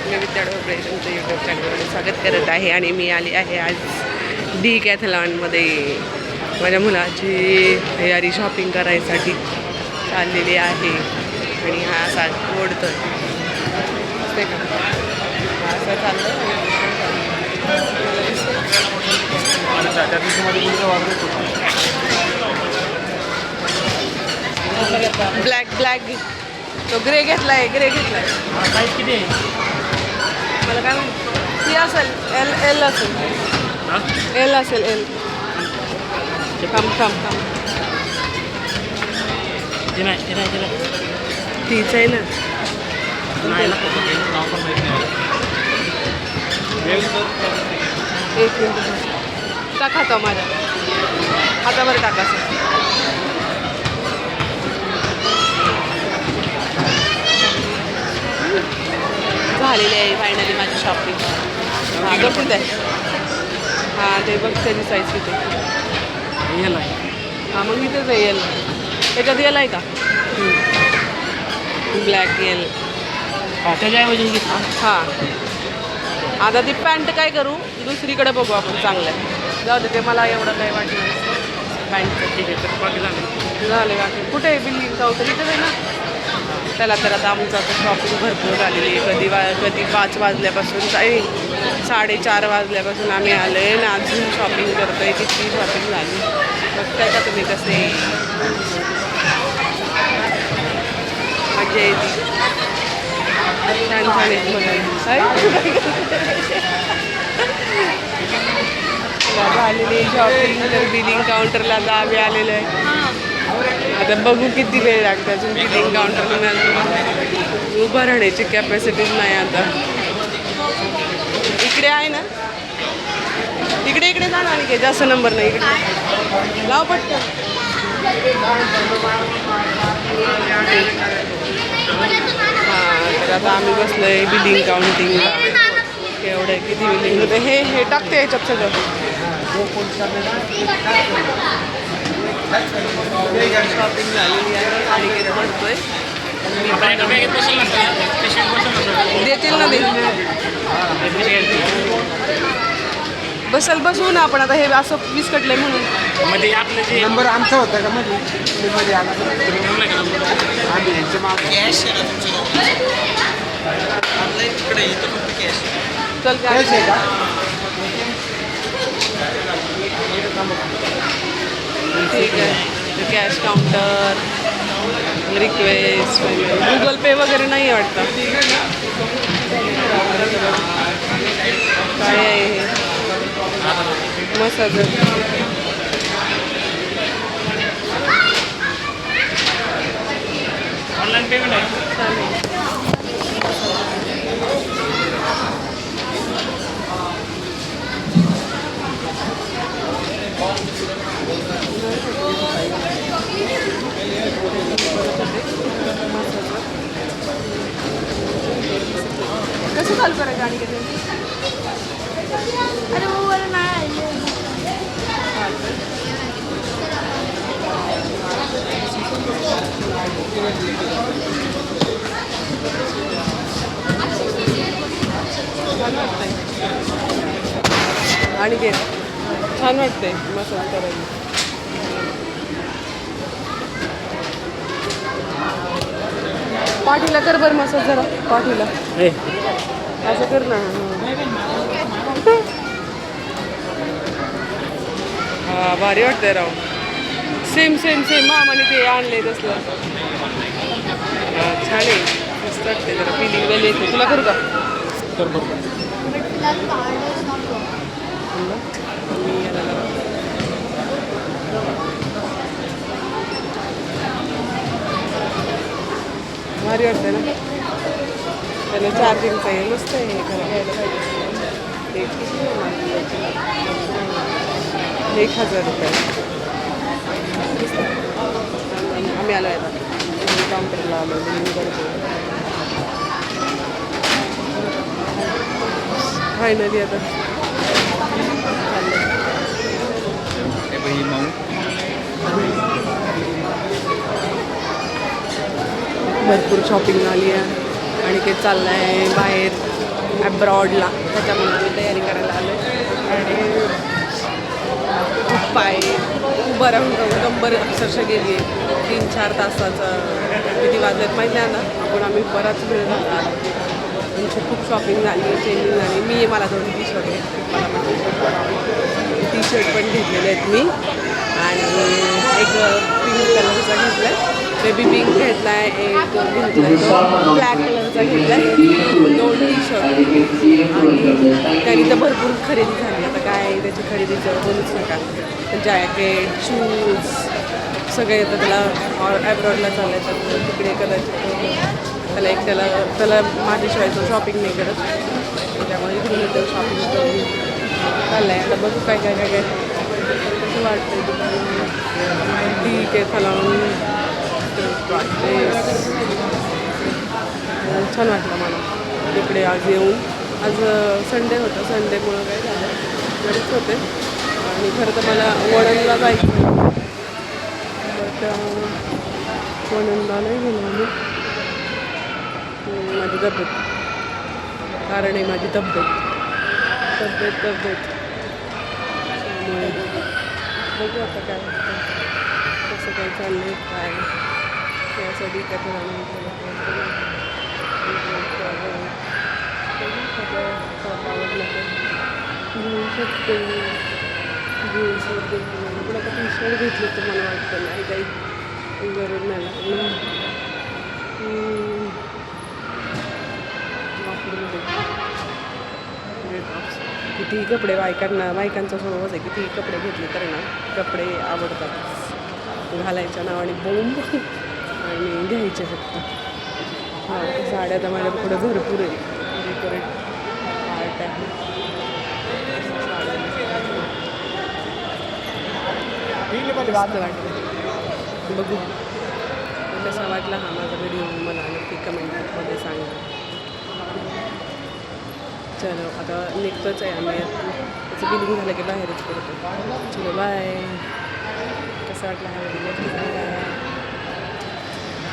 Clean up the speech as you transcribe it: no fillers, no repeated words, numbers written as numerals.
मी विद्या ढोबळे तुमचं यूट्यूब चॅनलमध्ये स्वागत करत आहे आणि मी आली आहे आज डिकॅथलॉनमध्ये माझ्या मुलाची तयारी शॉपिंग करायसाठी चाललेली आहे आणि हा असा ओढतोय ते का असं चाललं ब्लॅक ब्लॅक तो ग्रे घेतलाय ग्रे घेतलाय साईज किती आहे? मला काय माहिती ती असेल एल एल असेल एल असेल एल थांब थांब थांब ते नाही ते नाही ते नाही तीच आहे ना एक मिनिट टाका तो माझ्या हातावर टाका सर झालेली आहे फायनली माझी शॉपिंग हां गप्पीत आहे हां ते बघ त्याची साईज किती येल आहे. हां मग इथेच आहे येल त्याच्यात येल आहे का ब्लॅक येल त्याच्याऐवजी घेतला हां आता ती पॅन्ट काय करू दुसरीकडे बघू आपण चांगलं जाऊ दे ते मला एवढं काही वाटलं नाही पॅन्टचं ठीक आहे तर बाकी झाले बाकी कुठे आहे बिल्डिंग चौथं इथंच आहे ना त्याला तर आता आमचं आता शॉपिंग भरपूर झालेली आहे कधी 5 वाजल्यापासून 4:30 वाजल्यापासून आम्ही आलो आहे ना अजून शॉपिंग करतो आहे किती शॉपिंग झाली बघताय का तुम्ही कसे मजा येते छान छान येत बघा झालेली शॉपिंग तर बिलिंग काउंटरला आता आम्ही आलेलो आहे आता बघू किती वेळ लागतो अजून बिलिंग काउंटरला उभं राहण्याची कॅपॅसिटीच नाही आता इकडे आहे ना इकडे इकडे जा ना आणि जास्त नंबर नाही इकडे लाव पटकन हां तर आता आम्ही बसलो आहे बिलिंग काउंटिंगला एवढं किती बिलिंग होतं हे टाकते याच्यात सगळं शॉपिंग झालेली आहे आणि घेत बसतोय देतील ना ते बसल बसवू ना आपण आता हे असं विस्कटलंय म्हणून मध्ये आपलं जे नंबर आमचा होता का मध्ये आला आम्ही यांच्या मागे कॅश आहे ना तुमचं ऑनलाईन तिकडे येतं फक्त कॅश चल काय कॅश आहे का ठीक आहे कॅश काउंटर रिक्वेस्ट गुगल पे वगैरे नाही वाटतं काय आहे हे मसाज ऑनलाईन पेमेंट आहे चालेल कसं चालू करायचं आणि अरे वो वाला नाही आणि घे छान वाटतंय मसाज करायला पाठीला कर बरं मसाज जरा पाठीला असं कर ना हा भारी वाटतंय राव सेम सेम सेम मामाने ते आणले तसलं हां छान आहे मस्त वाटते जरा फिलिंग वेल येते तुला करू का तर बघ भारी वाटतं ना त्याला चार्जिंगचं आहे मस्त आहे हे घ्यायला पाहिजे ते किती आहे 1000 रुपये आम्ही आलो आहे आता काउंटरला आलो फायनली आता भरपूर शॉपिंग झाली आहे आणि ते चाललं आहे बाहेर ॲब्रॉडला, त्याच्यामुळे आम्ही तयारी करायला आलो आहे. आणि खूप पाय उभं राहून कंबर अक्षरशः गेली आहे. 3-4 तासाचं किती वाजलेत माहिती आहे ना. आपण आम्ही बराच वेळ झाला आमची खूप शॉपिंग झाली, चेंजिंग झाली. मला 2 टी-शर्ट आहेत, मला टी-शर्ट पण घेतलेले आहेत मी. आणि एक पिंक कलरचा घेतला आहे, बेबी पिंक घेतला आहे, एक घेतला आहे तो ब्लॅक कलरचा घेतला आहे, 2 टी-शर्ट. आणि तरी तर भरपूर खरेदी झाली. आता काय त्याची खरेदीचं बोलूच नका. जॅकेट, शूज सगळे येतं. त्याला ॲब्रॉडला चालायचं तर तिकडे कदाचित त्याला माझ्याशिवाय तो शॉपिंग नाही करत, त्यामुळे इकडून येतं शॉपिंग करून चाललं आहे. आता बघू काय काय काय काय कसं वाटतंय तुम्हाला. ठीक आहे, चला वाटते. छान वाटलं मला इकडे आज येऊन. आज संडे होता, संडेमुळं काय झालं घरीच होते. आणि खरं तर मला वडणला जायचं, बट वडणला नाही गेलो आम्ही. माझी तब्येत, कारण आहे माझी तब्येत त्यामुळे बघू आता काय होतं, कसं काय चाललं आहे काय. त्यासाठी काय घेऊ शकते. पण आता टी-शर्ट घेतली तर मला वाटतं नाही काही गरज नाही लागली. कितीही कपडे बायकांचा स्वभावच आहे, कितीही कपडे घेतले तर ना कपडे आवडतात घालायच्या नावाने बोंब आणि घ्यायचे फक्त. हां, साड्या तर माझ्या पुढे भरपूर आहे, डेकोरेट आर्ट आहे. वाटतं बघू कसा वाटला हा माझा व्हिडिओ, मला नक्की कमेंटमध्ये सांगा. चलो आता निघतोच आहे आम्ही. त्याचं बिलिंग झालं की बाहेरच पडतो. चलो बाय. कसा वाटला हा व्हिडिओ नक्की सांगा.